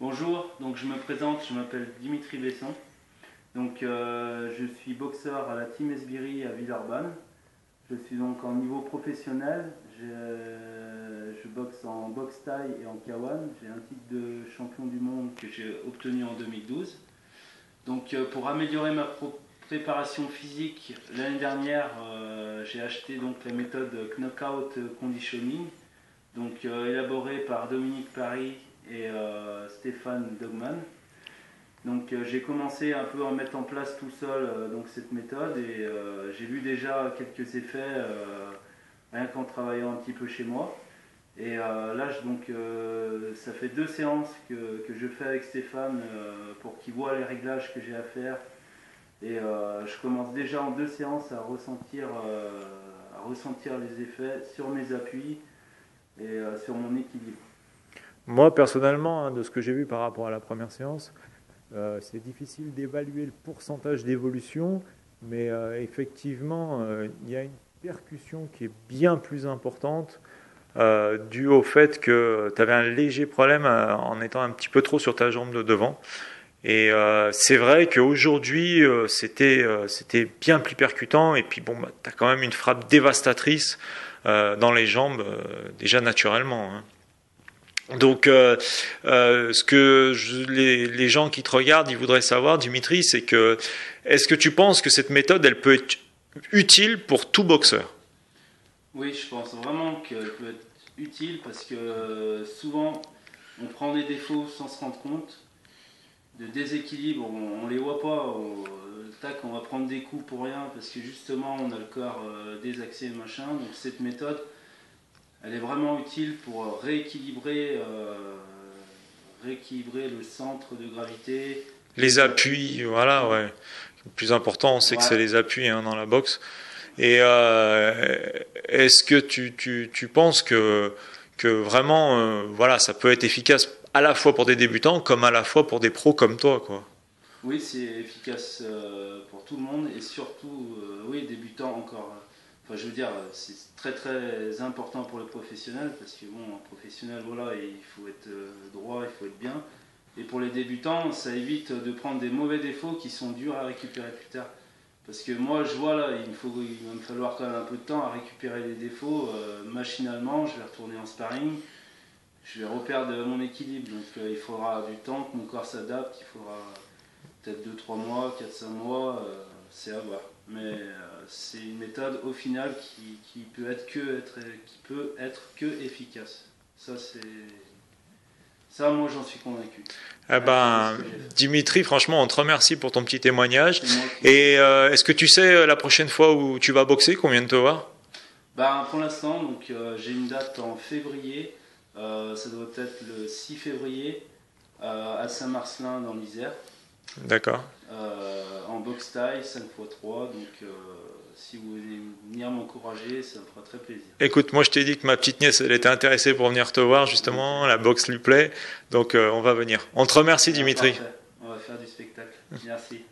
Bonjour, donc je me présente, je m'appelle Dimitri Besson. Donc je suis boxeur à la Team Esbiri à Villeurbanne. Je suis donc en niveau professionnel. Je boxe en boxe thaï et en K1. J'ai un titre de champion du monde que j'ai obtenu en 2012. Donc pour améliorer ma préparation physique, l'année dernière j'ai acheté donc la méthode Knockout Conditioning, donc élaborée par Dominique Paris et Stéphane Dogman. Donc j'ai commencé un peu à mettre en place tout seul donc cette méthode et j'ai vu déjà quelques effets rien qu'en travaillant un petit peu chez moi. Et là donc ça fait 2 séances que je fais avec Stéphane pour qu'il voit les réglages que j'ai à faire. Et je commence déjà en 2 séances à ressentir les effets sur mes appuis et sur mon équilibre. Moi, personnellement, de ce que j'ai vu par rapport à la première séance, c'est difficile d'évaluer le pourcentage d'évolution, mais effectivement, il y a une percussion qui est bien plus importante, due au fait que tu avais un léger problème en étant un petit peu trop sur ta jambe de devant. Et c'est vrai qu'aujourd'hui, c'était bien plus percutant. Et puis bon, bah, tu as quand même une frappe dévastatrice dans les jambes, déjà naturellement, hein. Donc, ce que les gens qui te regardent, ils voudraient savoir, Dimitri, c'est que est-ce que tu penses que cette méthode, elle peut être utile pour tout boxeur? Oui, je pense vraiment qu'elle peut être utile parce que souvent on prend des défauts sans se rendre compte, de déséquilibre, on les voit pas, tac, on va prendre des coups pour rien parce que justement on a le corps désaxé machin. Donc cette méthode, elle est vraiment utile pour rééquilibrer le centre de gravité. Les appuis, voilà, ouais. Le plus important, on sait que c'est les appuis, hein, dans la boxe. Et est-ce que tu penses que vraiment, voilà, ça peut être efficace à la fois pour des débutants comme à la fois pour des pros comme toi, quoi? Oui, c'est efficace pour tout le monde et surtout, oui, débutants encore. Enfin, je veux dire, c'est très très important pour le professionnel parce que bon, un professionnel, voilà, il faut être droit, il faut être bien. Et pour les débutants, ça évite de prendre des mauvais défauts qui sont durs à récupérer plus tard. Parce que moi, je vois là, il va me falloir quand même un peu de temps à récupérer les défauts. Machinalement, je vais retourner en sparring, je vais reperdre mon équilibre. Donc il faudra du temps que mon corps s'adapte, il faudra peut-être 2-3 mois, 4-5 mois, c'est à voir. Mais c'est une méthode au final qui peut être que efficace. Ça, moi j'en suis convaincu. Eh ben, Dimitri, franchement, on te remercie pour ton petit témoignage. Qui... Et est-ce que tu sais la prochaine fois où tu vas boxer, qu'on vient de te voir? Ben, pour l'instant, donc j'ai une date en février. Ça doit être le 6 février à Saint-Marcelin dans l'Isère. D'accord. En boxe taille 5x3, donc si vous voulez venir m'encourager, ça me fera très plaisir. Écoute, moi je t'ai dit que ma petite nièce elle était intéressée pour venir te voir justement, la boxe lui plaît, donc on va venir. On te remercie, Dimitri. Parfait. On va faire du spectacle. Merci.